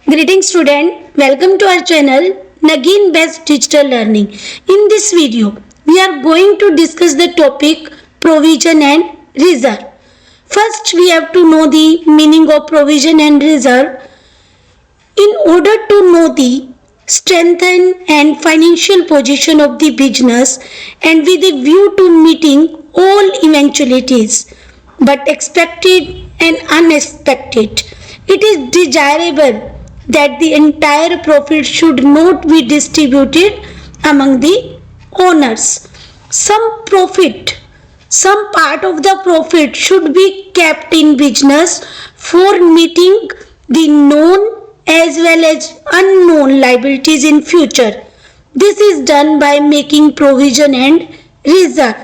Greetings student, welcome to our channel Nagin Best Digital Learning. In this video, we are going to discuss the topic provision and reserve. First, we have to know the meaning of provision and reserve. In order to know the strengthen and financial position of the business and with a view to meeting all eventualities, but expected and unexpected, it is desirable that the entire profit should not be distributed among the owners. Some part of the profit should be kept in business for meeting the known as well as unknown liabilities in future. This is done by making provision and reserve.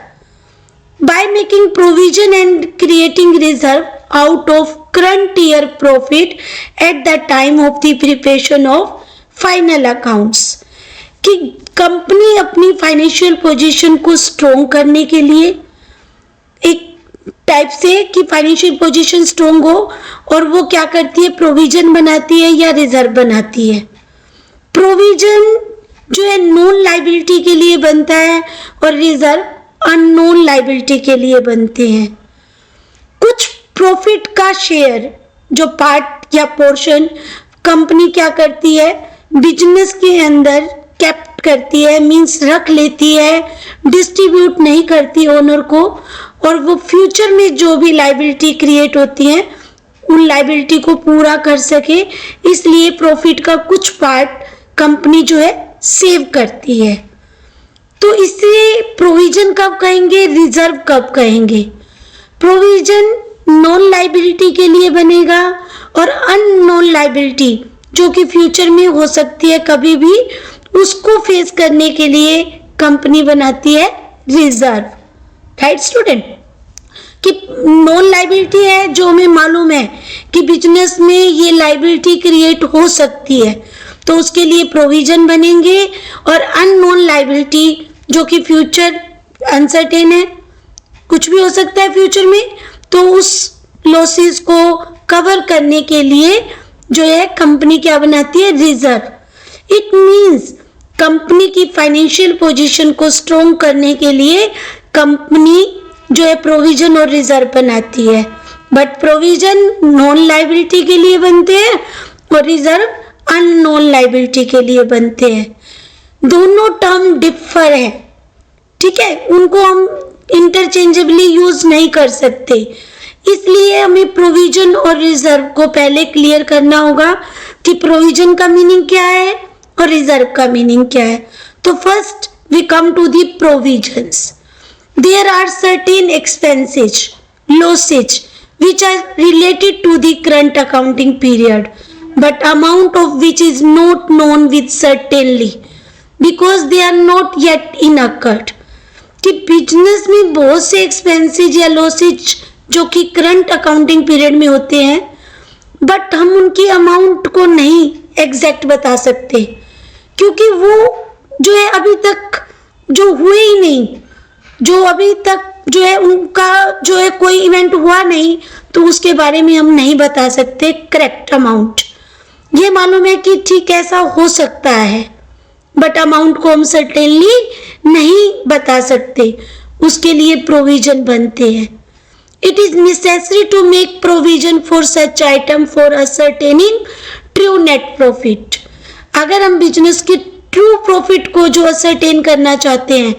By making provision and creating reserve out of current year profit at the time of the preparation of final accounts, कि company अपनी financial position को strong करने के लिए एक type से कि financial position strong हो और वो क्या करती है, प्रोविजन बनाती है या रिजर्व बनाती है. प्रोविजन जो है नोन लायबिलिटी के लिए बनता है और रिजर्व अननोन लायबिलिटी के लिए बनते हैं. कुछ प्रॉफिट का शेयर जो पार्ट या पोर्शन कंपनी क्या करती है, बिजनेस के अंदर कैप्ट करती है, मींस रख लेती है, डिस्ट्रीब्यूट नहीं करती ओनर को, और वो फ्यूचर में जो भी लायबिलिटी क्रिएट होती है उन लायबिलिटी को पूरा कर सके, इसलिए प्रॉफिट का कुछ पार्ट कंपनी जो है सेव करती है. तो इसे प्रोविजन कब कहेंगे, रिजर्व कब कहेंगे. प्रोविजन नॉन लायबिलिटी के लिए बनेगा और अननोन लायबिलिटी जो कि फ्यूचर में हो सकती है कभी भी, उसको फेस करने के लिए कंपनी बनाती है रिजर्व. राइट स्टूडेंट, कि नॉन लायबिलिटी है जो हमें मालूम है कि बिजनेस में ये लायबिलिटी क्रिएट हो सकती है, तो उसके लिए प्रोविजन बनेंगे. और अननोन लायबिलिटी जो कि फ्यूचर अनसर्टेन है, कुछ भी हो सकता है फ्यूचर में, तो उस लॉसेस को कवर करने के लिए जो है कंपनी क्या बनाती है, रिजर्व. इट मींस कंपनी की फाइनेंशियल पोजीशन को स्ट्रोंग करने के लिए कंपनी जो है प्रोविजन और रिजर्व बनाती है. बट प्रोविजन नॉन लायबिलिटी के लिए बनते हैं और रिजर्व अननोन लायबिलिटी के लिए बनते हैं. दोनों टर्म डिफर है, ठीक है, उनको हम इंटरचेंजेबली यूज नहीं कर सकते. इसलिए हमें प्रोविजन और रिजर्व को पहले क्लियर करना होगा कि प्रोविजन का मीनिंग क्या है और रिजर्व का मीनिंग क्या है. तो first we come to the provisions. There are certain expenses, losses which are related to the current accounting period, but amount of which is not known with certainty because they are not yet incurred. कि business में बहुत से expenses या losses जो कि current accounting period में होते हैं, बट हम उनकी अमाउंट को नहीं एग्जैक्ट बता सकते क्योंकि वो जो है अभी तक जो हुए ही नहीं, जो अभी तक जो है उनका जो है कोई इवेंट हुआ नहीं, तो उसके बारे में हम नहीं बता सकते करेक्ट अमाउंट. ये मालूम है कि ठीक ऐसा हो सकता है, बट अमाउंट को हम सर्टेनली नहीं बता सकते, उसके लिए प्रोविजन बनते हैं. It is necessary to make provision for such item for ascertaining true net profit. अगर हम बिजनेस के ट्रू प्रॉफिट को जो असर्टेन करना चाहते हैं,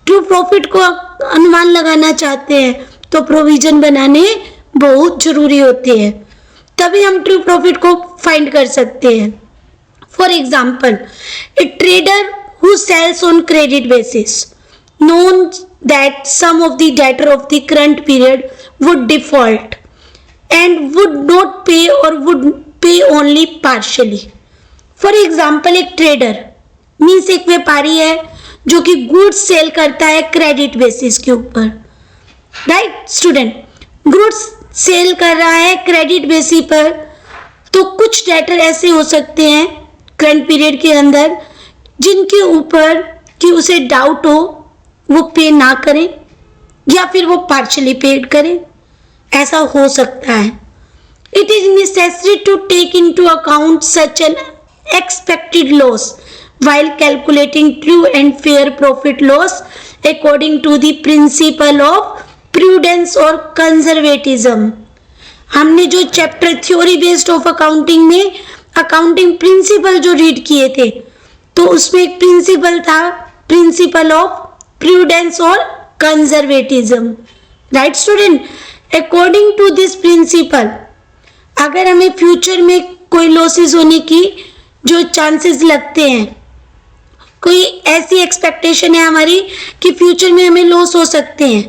ट्रू प्रॉफिट को अनुमान लगाना चाहते हैं, तो प्रोविजन बनाने बहुत जरूरी होते हैं, तभी हम ट्रू प्रॉफिट को फाइंड कर सकते हैं. For example, a trader who sells on credit basis knows that some of the debtor of the current period would default and would not pay or would pay only partially. For example, एक trader means एक व्यापारी है जो कि goods sale करता है credit basis के ऊपर. राइट स्टूडेंट, गुड्स सेल कर रहा है क्रेडिट बेसिस पर, तो कुछ डेटर ऐसे हो सकते हैं करंट पीरियड के अंदर जिनके ऊपर कि उसे डाउट हो वो पे ना करें या फिर वो पार्शली पेड करें, ऐसा हो सकता है. It is necessary to take into account such an expected loss while calculating true and fair profit loss according to the principle of prudence और conservatism. हमने जो chapter theory based of accounting में accounting principle जो read किए थे, तो उसमें एक प्रिंसिपल था, प्रिंसिपल ऑफ प्रूडेंस और conservatism. Right student, according to this principle अगर हमें फ्यूचर में कोई लॉसेस होने की जो चांसेस लगते हैं, कोई ऐसी एक्सपेक्टेशन है हमारी कि फ्यूचर में हमें लॉस हो सकते हैं,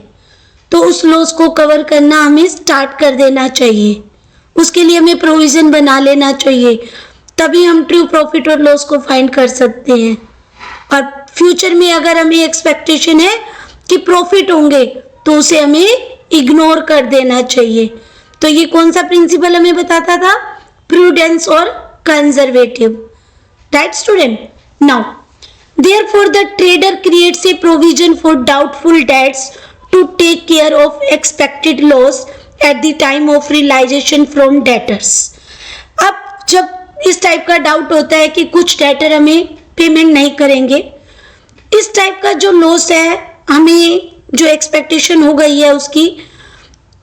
तो उस लॉस को कवर करना हमें स्टार्ट कर देना चाहिए. उसके लिए हमें प्रोविजन बना लेना चाहिए, तभी हम ट्रू प्रॉफिट और लॉस को फाइंड कर सकते हैं. और फ्यूचर में अगर हमें एक्सपेक्टेशन है कि प्रॉफिट होंगे तो उसे हमें इग्नोर कर देना चाहिए. तो ये कौन सा प्रिंसिपल हमें बताता था? प्रूडेंस और conservative. Right student, now therefore the trader creates a provision for doubtful debts to take care of expected loss at the time of realization from debtors. अब जब इस टाइप का डाउट होता है कि कुछ डेटर हमें पेमेंट नहीं करेंगे, इस टाइप का जो लॉस है, हमें जो एक्सपेक्टेशन हो गई है उसकी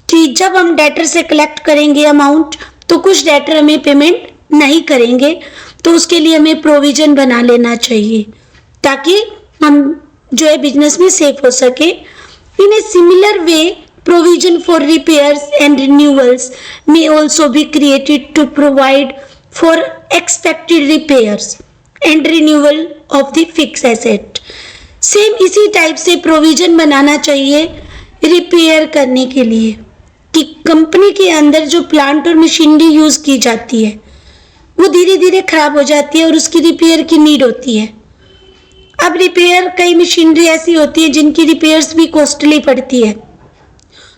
कि जब हम डेटर से कलेक्ट करेंगे अमाउंट तो कुछ डेटर हमें पेमेंट नहीं करेंगे, तो उसके लिए हमें प्रोविजन बना लेना चाहिए ताकि हम जो है बिजनेस में सेफ हो सके. In a similar way provision for repairs and renewals may also be created to provide for expected repairs and renewal of the fix asset. Same इसी टाइप से प्रोविजन बनाना चाहिए रिपेयर करने के लिए कि कंपनी के अंदर जो प्लांट और मशीनरी यूज की जाती है वो धीरे धीरे खराब हो जाती है और उसकी रिपेयर की नीड होती है. अब रिपेयर, कई मशीनरी ऐसी होती है जिनकी रिपेयर्स भी कॉस्टली पड़ती है,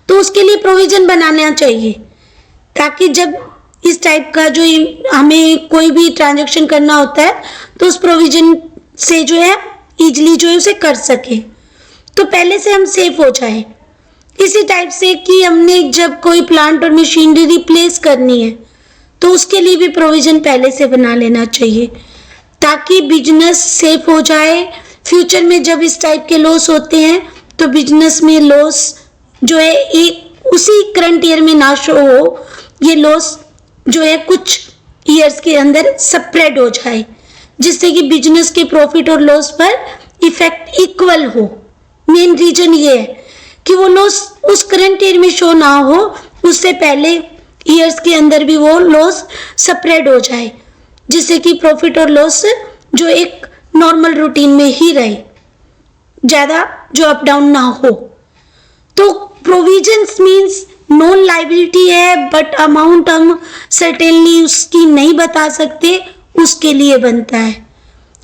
तो उसके लिए प्रोविजन बनाना चाहिए ताकि जब इस टाइप का जो हमें कोई भी ट्रांजैक्शन करना होता है तो उस प्रोविजन से जो है इजीली जो है उसे कर सके, तो पहले से हम सेफ हो जाए. इसी टाइप से कि हमने जब कोई प्लांट और मशीनरी रिप्लेस करनी है तो उसके लिए भी प्रोविजन पहले से बना लेना चाहिए ताकि बिजनेस सेफ हो जाए. फ्यूचर में जब इस टाइप के लॉस होते हैं तो बिजनेस में लॉस जो है एक उसी करंट ईयर में ना शो हो, ये लॉस जो है कुछ ईयर्स के अंदर स्प्रेड हो जाए, जिससे कि बिजनेस के प्रॉफिट और लॉस पर इफेक्ट इक्वल हो. मेन रीजन ये है कि वो लॉस उस करंट ईयर में शो ना हो, उससे पहले ईयर्स के अंदर भी वो लॉस स्प्रेड हो जाए, जिससे कि प्रॉफिट और लॉस जो एक नॉर्मल रूटीन में ही रहे, ज्यादा जो अप डाउन ना हो. तो प्रोविजंस मींस नॉन लायबिलिटी है, बट अमाउंट हम सर्टेनली उसकी नहीं बता सकते, उसके लिए बनता है.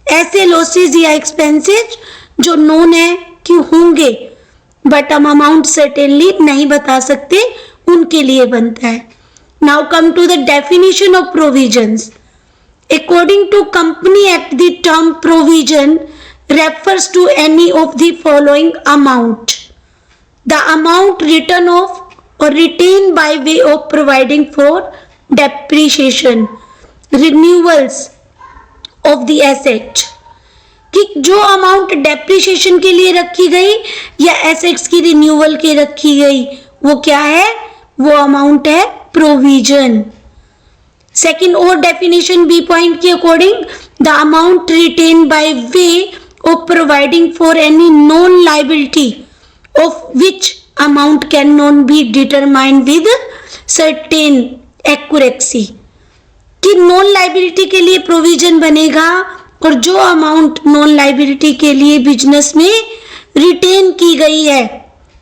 ऐसे लॉसेस या एक्सपेंसेस जो नोन है कि होंगे बट हम अमाउंट सर्टेनली नहीं बता सकते, उनके लिए बनता है. Now come to the definition of provisions. According to Company Act, the term provision refers to any of the following amount. The amount written off or retained by way of providing for depreciation, renewals of the asset. कि जो amount depreciation के लिए रखी गई या assets की renewal के रखी गई, वो क्या है? वो अमाउंट है प्रोविजन. सेकेंड और डेफिनेशन बी पॉइंट के according, the amount written by way of providing for any non liability of which amount can not be determined with certain accuracy. कि नॉन लायबिलिटी के लिए प्रोविजन बनेगा और जो amount non liability के लिए business में रिटेन की गई है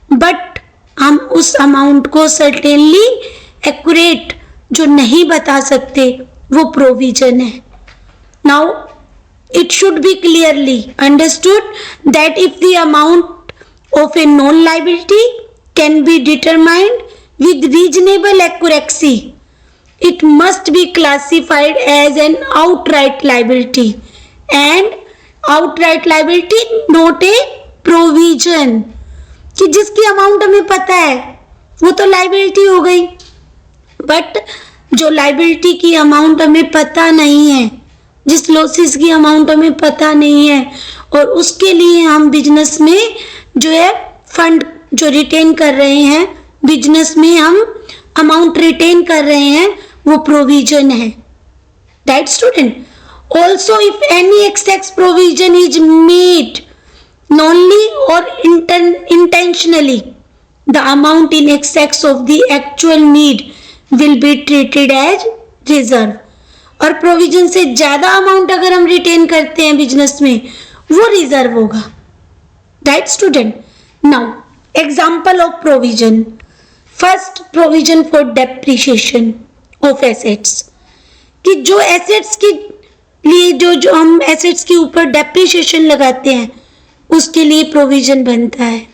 बट हम उस अमाउंट को सर्टेनली एक्यूरेट जो नहीं बता सकते, वो प्रोविजन है. Now it should be clearly understood that if the amount of a non liability can be determined with reasonable accuracy, it must be classified as an outright liability and outright liability not a provision. जिसकी amount हमें पता है वो तो liability हो गई, but जो liability की अमाउंट हमें पता नहीं है, जिस लॉसेस की अमाउंट हमें पता नहीं है, और उसके लिए हम बिजनेस में जो है फंड जो रिटेन कर रहे हैं, बिजनेस में हम अमाउंट रिटेन कर रहे हैं, वो प्रोविजन है। Right student? Also if any excess provision is made knowingly or intentionally, the amount in excess of the actual need will be treated as reserve. और प्रोविजन से ज्यादा अमाउंट अगर हम रिटेन करते हैं बिजनेस में, वो रिजर्व होगा। Right student? Now example of provision. First, provision for depreciation of assets, कि जो एसेट्स के लिए जो हम एसेट्स के ऊपर डेप्रिसिएशन लगाते हैं, उसके लिए प्रोविजन बनता है।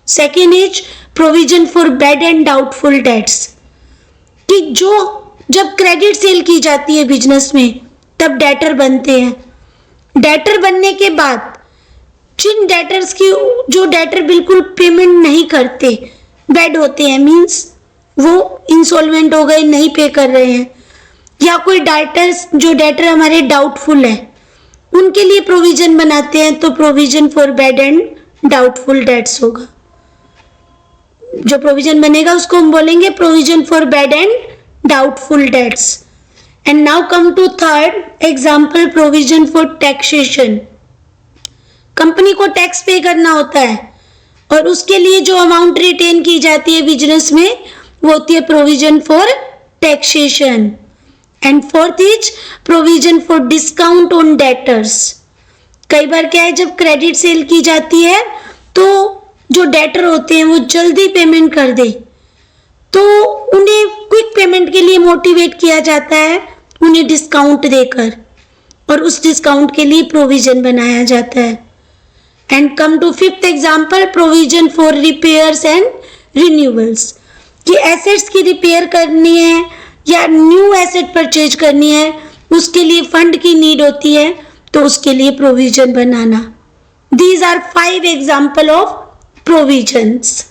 Second is provision for bad and doubtful debts, कि जो जब क्रेडिट सेल की जाती है बिजनेस में, तब डेटर बनते हैं। डेटर बनने के बाद जिन डेटर्स की जो डेटर बिल्कुल पेमेंट नहीं करते, बैड होते हैं, मीन्स वो इंसॉल्वेंट हो गए, नहीं पे कर रहे हैं, या कोई डेटर हमारे डाउटफुल है, उनके लिए प्रोविजन बनाते हैं, तो provision for bad and doubtful debts होगा। जो प्रोविजन बनेगा उसको हम बोलेंगे provision for bad and doubtful debts. And now come to third example, provision for taxation. Company को टैक्स पे करना होता है, और उसके लिए जो अमाउंट रिटेन की जाती है बिजनेस में, वो होती है provision for taxation. And fourth is provision for discount on debtors. कई बार क्या है, जब क्रेडिट सेल की जाती है तो जो डेटर होते हैं वो जल्दी पेमेंट कर दे, तो उन्हें क्विक पेमेंट के लिए मोटिवेट किया जाता है, उन्हें डिस्काउंट देकर, और उस डिस्काउंट के लिए प्रोविजन बनाया जाता है। And come to fifth example, provision for repairs and renewals, कि एसेट्स की रिपेयर करनी है या न्यू एसेट परचेज करनी है, उसके लिए फंड की नीड होती है, तो उसके लिए प्रोविजन बनाना। These are 5 example of provisions.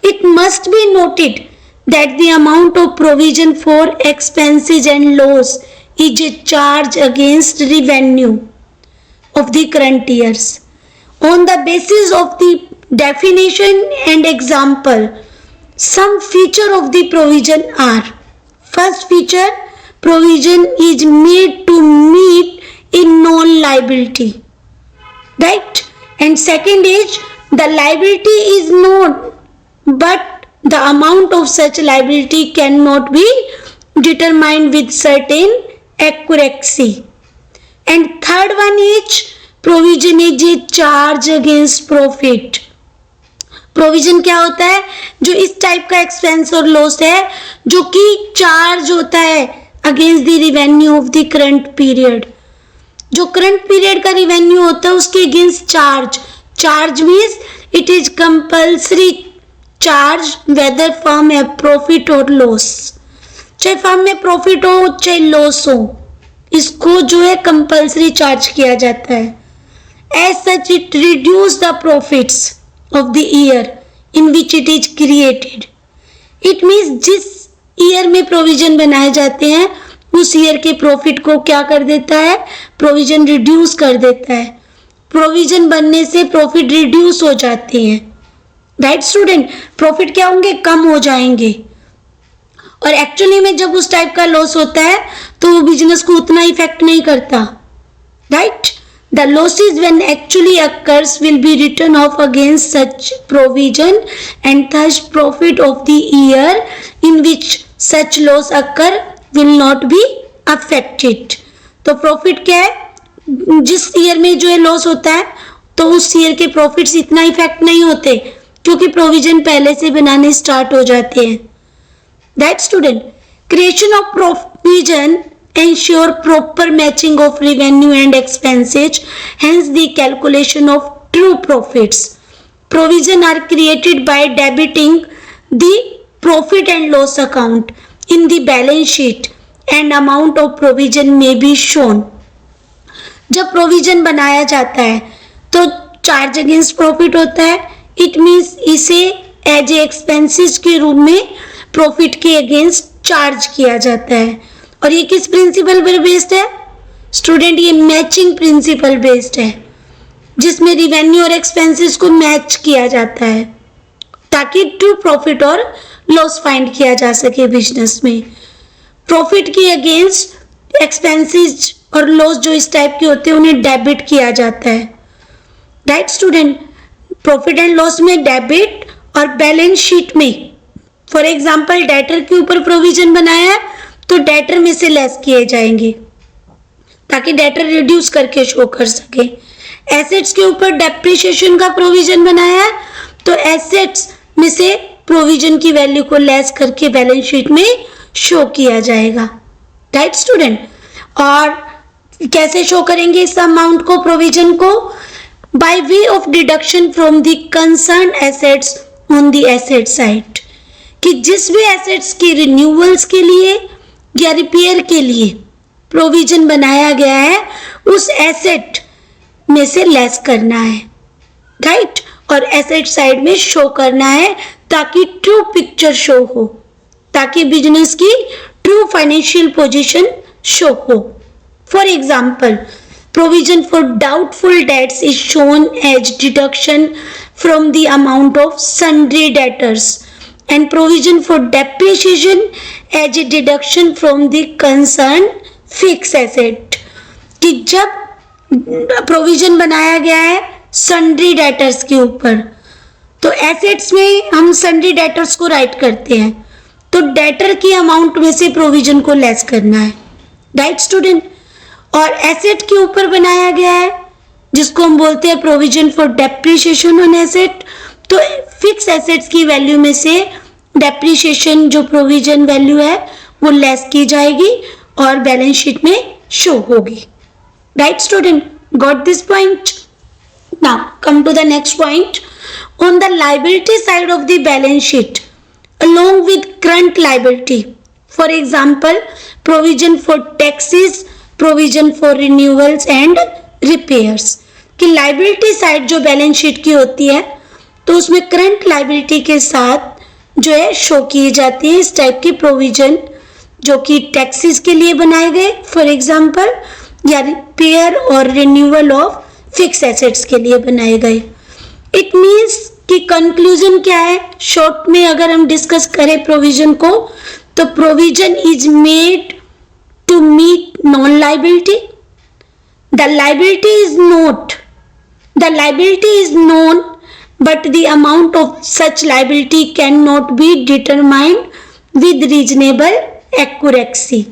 It must be noted that the amount of provision for expenses and loss is a charge against revenue of the current years. On the basis of the definition and example, some feature of the provision are: first feature, provision is made to meet a known liability, right? And second is the liability is known, but the amount of such liability cannot be determined with certain accuracy. And third one is provision is a charge against profit. Provision क्या होता है? जो इस type का expense और loss है, जो कि चार्ज होता है against the revenue of the current period. जो करंट पीरियड का रिवेन्यू होता है उसके against charge means it is compulsory charge whether firm है प्रॉफिट और लॉस। चाहे फर्म में प्रॉफिट हो चाहे लॉस हो, इसको जो है कंपल्सरी चार्ज किया जाता है। As such it reduce the profits of the year in which it is created. It means जिस ईयर में प्रोविजन बनाए जाते हैं, उस ईयर के प्रॉफिट को क्या कर देता है? प्रोविजन रिड्यूस कर देता है। प्रोविजन बनने से प्रॉफिट रिड्यूस हो जाते हैं। Right student? प्रॉफिट क्या होंगे? कम हो जाएंगे। और एक्चुअली में जब उस टाइप का लॉस होता है तो वो बिजनेस को उतना इफेक्ट नहीं करता। Right? The losses when actually occurs will be written off against such provision, and thus profit of the year in which such loss occur will not be affected. तो profit क्या है? जिस year में जो है loss होता है, तो उस ईयर के प्रॉफिट्स इतना इफेक्ट नहीं होते, क्योंकि प्रोविजन पहले से बनाने स्टार्ट हो जाते हैं। Right student? Creation of provision ensure proper matching of revenue and expenses, hence the calculation of true profits. Provision are created by debiting the profit and loss account in the balance sheet, and amount of provision may be shown. जब provision बनाया जाता है तो charge against profit होता है। It means इसे as a expenses के रूप में प्रॉफिट के अगेंस्ट चार्ज किया जाता है। और ये किस प्रिंसिपल पर बेस्ड है स्टूडेंट? ये मैचिंग प्रिंसिपल बेस्ड है, जिसमें रिवेन्यू और एक्सपेंसेस को मैच किया जाता है ताकि ट्रू प्रॉफिट और लॉस फाइंड किया जा सके बिजनेस में। प्रॉफिट के अगेंस्ट एक्सपेंसेस और लॉस जो इस टाइप के होते हैं उन्हें डेबिट किया जाता है। Right student, profit and loss में डेबिट और बैलेंस शीट में फॉर एग्जांपल डेटर के ऊपर प्रोविजन बनाया है तो डेटर में से लेस किए जाएंगे ताकि डेटर रिड्यूस करके शो कर सके। एसेट्स के ऊपर डेप्रिसिएशन का प्रोविजन बनाया है तो एसेट्स में से प्रोविजन की वैल्यू को लेस करके बैलेंस शीट में शो किया जाएगा। राइट स्टूडेंट, और कैसे शो करेंगे इस अमाउंट को, प्रोविजन को? By way of deduction from the concern assets on the asset side, कि जिस भी एसेट्स की रिन्यूअल्स के लिए या रिपेयर के लिए प्रोविजन बनाया गया है उस एसेट में से लेस करना है। राइट, और एसेट साइड में शो करना है ताकि ट्रू पिक्चर शो हो, ताकि बिजनेस की ट्रू फाइनेंशियल पोजीशन शो हो। For example, provision for doubtful debts is shown as deduction from the amount of sundry debtors and provision for depreciation as a deduction from the concerned fixed asset। कि जब provision बनाया गया है sundry debtors के ऊपर तो assets में हम सन्ड्री डेटर्स को राइट करते हैं तो डेटर की अमाउंट में से प्रोविजन को लेस करना है। राइट स्टूडेंट, और एसेट के ऊपर बनाया गया है जिसको हम बोलते हैं provision for depreciation on asset, तो फिक्स एसेट्स की वैल्यू में से डेप्रिसिएशन जो प्रोविजन वैल्यू है वो लेस की जाएगी और बैलेंस शीट में शो होगी। Right student, got this point? Now come to the next point. On the liability side of the balance sheet along with current liability, for example provision for taxes, provision for renewals and repairs, कि liability side जो balance sheet की होती है तो उसमें current liability के साथ जो है शो की जाती है इस टाइप की प्रोविजन जो कि टैक्सेस के लिए बनाए गए फॉर एग्जांपल, या रिपेयर और रिन्यूअल ऑफ फिक्स एसेट्स के लिए बनाए गए। इट मीन्स कि कंक्लूजन क्या है, शॉर्ट में अगर हम डिस्कस करें प्रोविजन को तो provision is made to meet non-liability. The liability is known, but the amount of such liability cannot be determined with reasonable accuracy.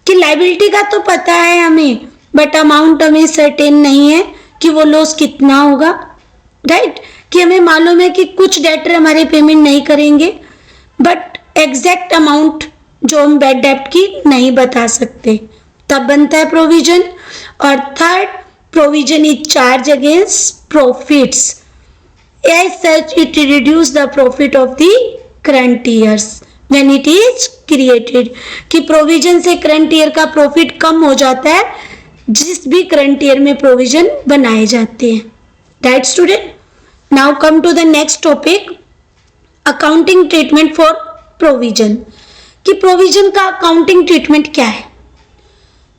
कि liability का तो पता है हमें, but amount हमें certain नहीं है कि वो लॉस कितना होगा। राइट, कि हमें मालूम है कि कुछ डेटर हमारे पेमेंट नहीं करेंगे, बट एग्जैक्ट अमाउंट जो हम बैड डेब्ट की नहीं बता सकते, तब बनता है प्रोविजन। और third, provision is charge against profits, as such it reduce the profit of the current years when it is created, कि प्रोविजन से करंट ईयर का प्रॉफिट कम हो जाता है जिस भी करंट ईयर में प्रोविजन बनाए जाते हैं। Right student, now come to the next topic, accounting treatment for provision, कि प्रोविजन का अकाउंटिंग ट्रीटमेंट क्या है।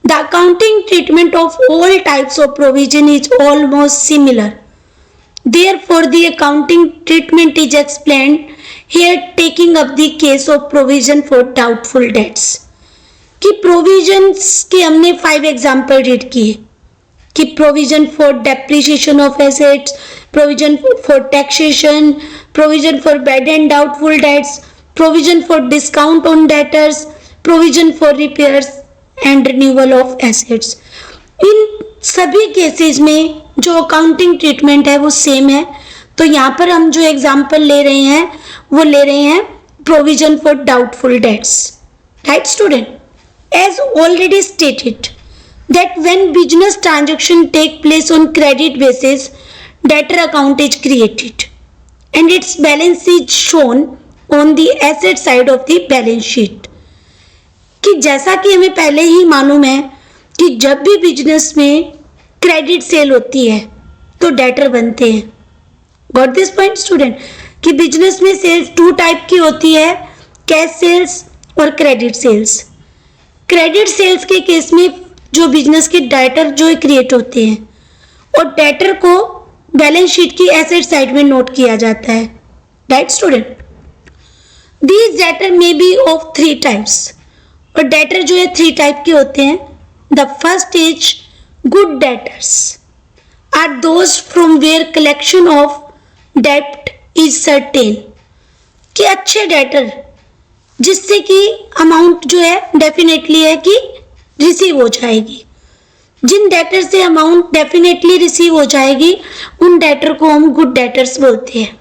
The accounting treatment of all types of provision is almost similar, therefore the accounting treatment is explained here taking up the case of provision for doubtful debts, कि provisions के हमने 5 example read किए कि provision for depreciation of assets, provision for taxation, provision for bad and doubtful dates, provision for discount on debtors, provision for repairs and renewal of assets। इन सभी cases में जो accounting treatment है वो same है। तो यहाँ पर हम जो एग्जांपल ले रहे हैं वो ले रहे हैं provision for doubtful debts. Right student, as already stated that when business transaction take place on credit basis, debtor account is created and its balance is shown on the asset side of the balance sheet। कि जैसा कि हमें पहले ही मालूम है कि जब भी बिजनेस में क्रेडिट सेल होती है तो डेटर बनते हैं। गॉट दिस पॉइंट स्टूडेंट, कि बिजनेस में सेल्स 2 टाइप की होती है, कैश सेल्स और क्रेडिट सेल्स। क्रेडिट सेल्स के केस में जो बिजनेस के डेटर जो क्रिएट होते हैं और डेटर को बैलेंस शीट की एसेट साइड में नोट किया जाता है। Right student, these debtor may be of 3 types, और डेटर जो है 3 टाइप के होते हैं। The first is good debtors are those from where collection of debt is certain, कि अच्छे डेटर जिससे कि अमाउंट जो है डेफिनेटली है कि रिसीव हो जाएगी। जिन डेटर से अमाउंट डेफिनेटली रिसीव हो जाएगी उन डेटर को हम गुड डेटर्स बोलते हैं।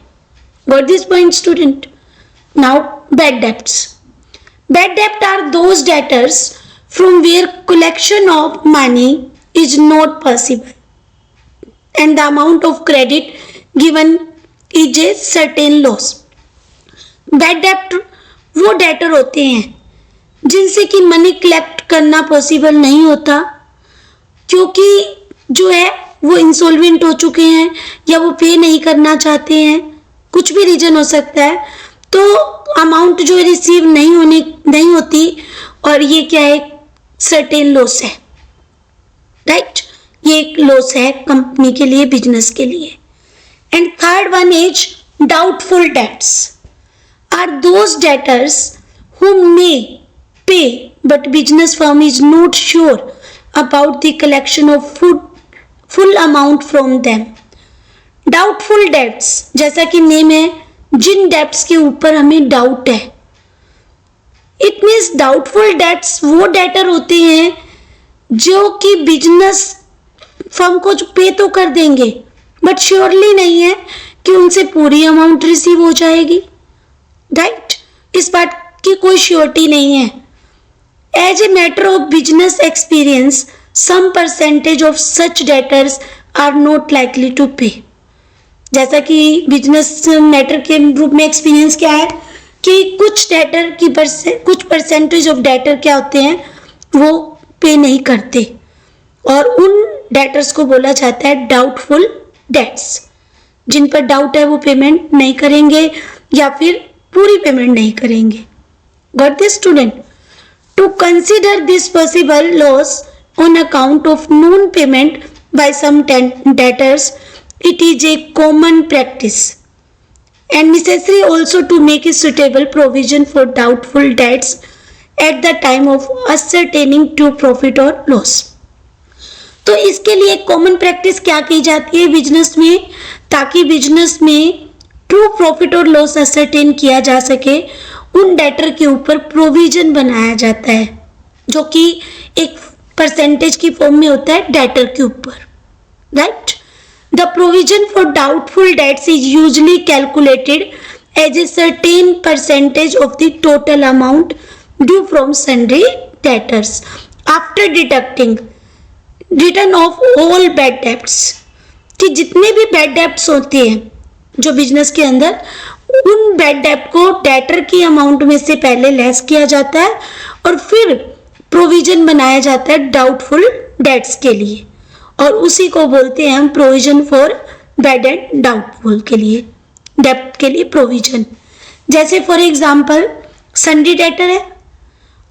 Got this point student? Now bad debts. Bad डेब्ट are those debtors from where collection of money is not possible and the amount of credit given is a certain loss. Bad डेब्ट वो debtor होते हैं जिनसे कि money collect करना possible नहीं होता, क्योंकि जो है वो इंसॉल्वेंट हो चुके हैं या वो पे नहीं करना चाहते हैं, कुछ भी रीजन हो सकता है, तो अमाउंट जो है रिसीव नहीं होती, और ये क्या है, सर्टेन लॉस है। राइट, ये एक लॉस है कंपनी के लिए, बिजनेस के लिए। And third one is doubtful debts are those debtors who may pay but business firm is not sure about the collection of full amount from them. Doubtful debts, जैसा कि name है, जिन debts के ऊपर हमें doubt है। It means doubtful debts वो debtor होते हैं जो कि बिजनेस फर्म को पे तो कर देंगे बट श्योरली नहीं है कि उनसे पूरी अमाउंट रिसीव हो जाएगी। राइट, इस बात की कोई श्योरिटी नहीं है। As a matter of business experience some percentage of such debtors are not likely to pay. जैसा कि बिजनेस मैटर के रूप में एक्सपीरियंस क्या है कि कुछ डेटर की कुछ परसेंटेज ऑफ डेटर क्या होते हैं, वो पे नहीं करते, और उन डेटर्स को बोला जाता है डाउटफुल डेट्स। जिन पर डाउट है वो पेमेंट नहीं करेंगे या फिर पूरी पेमेंट नहीं करेंगे। Got this student? To consider this possible loss on account of non payment by some debtors, it is a common practice and necessary also to make a suitable provision for doubtful debts at the time of ascertaining true profit or loss. तो इसके लिए common practice क्या की जाती है business में, ताकि business में ट्रू प्रॉफिट और लॉस असरटेन किया जा सके, उन डेटर के ऊपर प्रोविजन बनाया जाता है जो कि एक परसेंटेज की फॉर्म में होता है डेटर के ऊपर। Right, the provision for doubtful debts is usually calculated as a certain percentage of the total amount due from sundry debtors after deducting written off all bad debts. कि जितने भी bad debts होते हैं जो business के अंदर, उन bad डेब्ट को डेटर की अमाउंट में से पहले लेस किया जाता है और फिर प्रोविजन बनाया जाता है डाउटफुल डेट्स के लिए, और उसी को बोलते हैं हम provision for bad and doubtful के लिए, डेब्ट के लिए प्रोविजन। जैसे फॉर एग्जांपल सन्ड्री डेटर है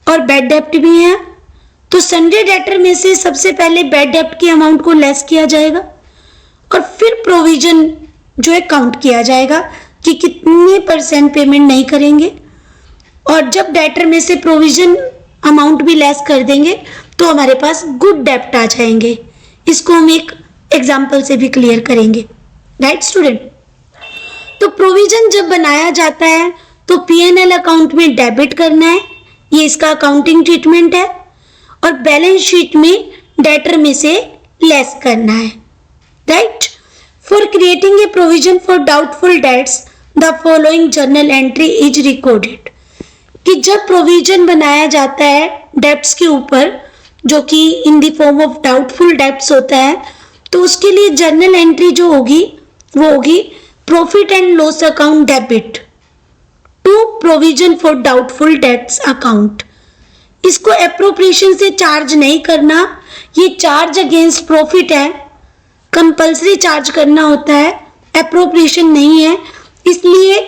और बैड डेब्ट भी है, तो सन्ड्री डेटर में से सबसे पहले बैड डेब्ट की अमाउंट को लेस किया जाएगा और फिर प्रोविजन जो है काउंट किया जाएगा कि कितने परसेंट पेमेंट नहीं करेंगे, और जब डेटर में से प्रोविजन अमाउंट भी लेस कर देंगे तो हमारे पास गुड डेब्ट आ जाएंगे। इसको हम एक एग्जांपल से भी क्लियर करेंगे। राइट स्टूडेंट, तो प्रोविजन जब बनाया जाता है तो P&L अकाउंट में डेबिट करना है, ये इसका अकाउंटिंग ट्रीटमेंट है, और बैलेंस शीट में डेटर में से लेस करना है। Right, for creating a provision for doubtful dates the following journal entry is recorded. कि जब प्रोविजन बनाया जाता है डेब्ट्स के ऊपर जो कि in the form of doubtful debts होता है, तो उसके लिए जर्नल एंट्री जो होगी वो होगी profit and loss account debit to provision for doubtful debts account. इसको एप्रोप्रिएशन से चार्ज नहीं करना, ये चार्ज अगेंस्ट प्रॉफिट है, कंपल्सरी चार्ज करना होता है, एप्रोप्रिएशन नहीं है। इसलिए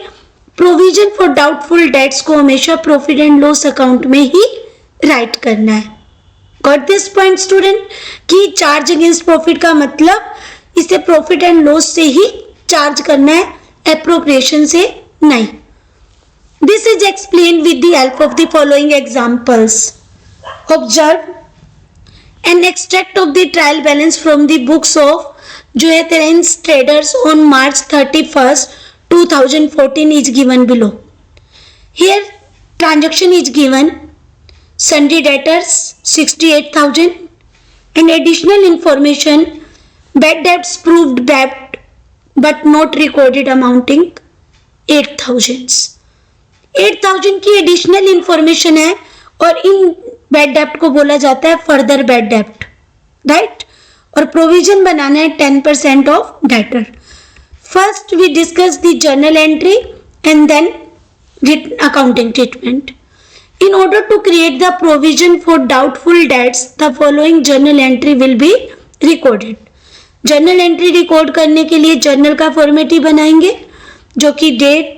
प्रोविजन फॉर डाउटफुल डेट्स को हमेशा प्रॉफिट एंड लॉस अकाउंट में ही राइट करना है। Got this point student? कि चार्ज अगेंस्ट प्रॉफिट का मतलब इसे प्रॉफिट एंड लॉस से ही चार्ज करना है, एप्रोप्रिएशन से नहीं। This is explain with the help of the following examples. Observe an extract of the trial balance from the books of जो है Terence Traders on March 31st, 2014 is given below. Here transaction is given, sundry debtors 68,000 and additional information, bad debts proved bad but not recorded amounting 8,000. 8,000 की additional information है और in bad डेप्ट को बोला जाता है further bad डेप्ट, right? और provision बनाना है 10% of debtor. First we discuss the journal entry and then accounting treatment. In order to create the provision for doubtful debts, the following journal entry will be recorded. Journal entry record करने के लिए journal का format ही बनाएंगे जो कि date,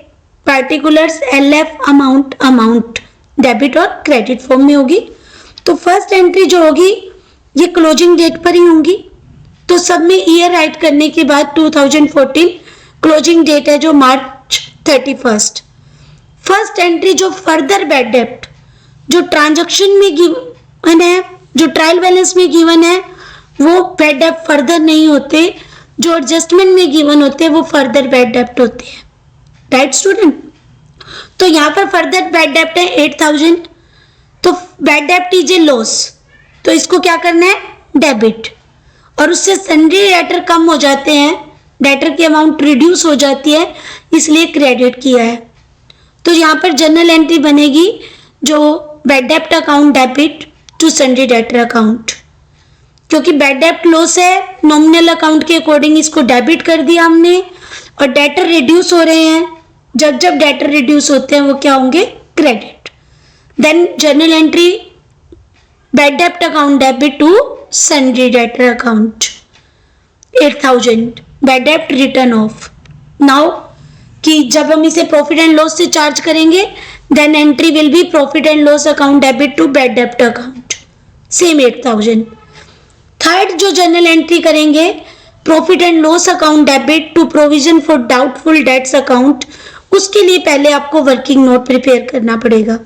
particulars, LF, amount debit और credit form में होगी। तो फर्स्ट एंट्री जो होगी ये क्लोजिंग डेट पर ही होंगी। तो सब में ईयर राइट करने के बाद 2014 क्लोजिंग डेट है जो March 31st। फर्स्ट एंट्री जो फर्दर बैड डेप्ट जो ट्रांजैक्शन में गिवन है, जो ट्रायल बैलेंस में गिवन है, वो बैड डेप्ट फर्दर नहीं होते, जो एडजस्टमेंट में गिवन होते हैं वो फर्दर बैड डेप्ट होते हैं, राइट स्टूडेंट? तो यहाँ पर फर्दर बैड डेप्ट है 8,000, तो बैड डेप्ट इज ए लॉस, तो इसको क्या करना है? डेबिट। और उससे सन्ड्री डेटर कम हो जाते हैं, डेटर की अमाउंट रिड्यूस हो जाती है, इसलिए क्रेडिट किया है। तो यहाँ पर जर्नल एंट्री बनेगी जो बैड डेप्ट account debit to sundry debtor account. क्योंकि बैड डेप्ट लॉस है, नॉमिनल अकाउंट के अकॉर्डिंग इसको डेबिट कर दिया हमने, और डेटर रिड्यूस हो रहे हैं, जब जब डेटर रिड्यूस होते हैं वो क्या होंगे? Credit. Then journal entry bad डेप्ट account debit to sundry debtor account 8,000 bad डेप्ट रिटर्न ऑफ। नाउ कि जब हम इसे प्रॉफिट एंड लॉस से चार्ज करेंगे then entry will be profit and loss account debit to bad डेप्ट अकाउंट, सेम 8,000। थर्ड जो जर्नल एंट्री करेंगे profit and loss account debit to provision for doubtful debts account, उसके लिए पहले आपको working note prepare करना पड़ेगा।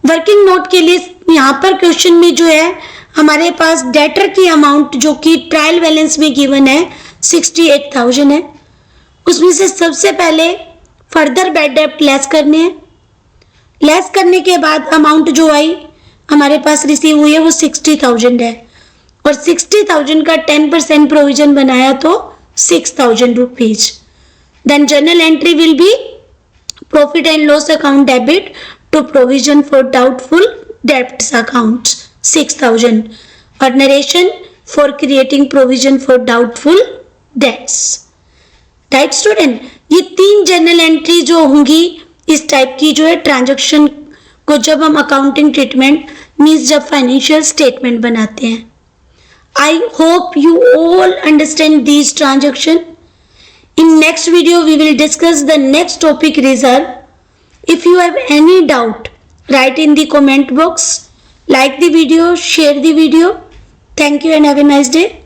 वर्किंग नोट के लिए यहाँ पर क्वेश्चन में जो है हमारे पास डेटर की अमाउंट जो कि ट्रायल बैलेंस में गिवन है 68,000 है, उसमें से सबसे पहले फर्दर बैड डेप्ट लेस करने हैं। लेस करने के बाद अमाउंट जो आई हमारे पास रिसीव हुई है वो 60,000 है, और 60,000 का 10% प्रोविजन बनाया तो 6,000 rupees. Then journal entry will be profit and loss account debit to provision for doubtful debts account 6,000, और narration for creating provision for doubtful debts, right student? ये तीन जर्नल एंट्री जो होंगी इस टाइप की जो है ट्रांजैक्शन को जब हम अकाउंटिंग ट्रीटमेंट मीन्स जब फाइनेंशियल स्टेटमेंट बनाते हैं। I hope you all understand these transactions. In next video, we will discuss the next topic, reserve. If you have any doubt, write in the comment box. Like the video, share the video. Thank you and have a nice day.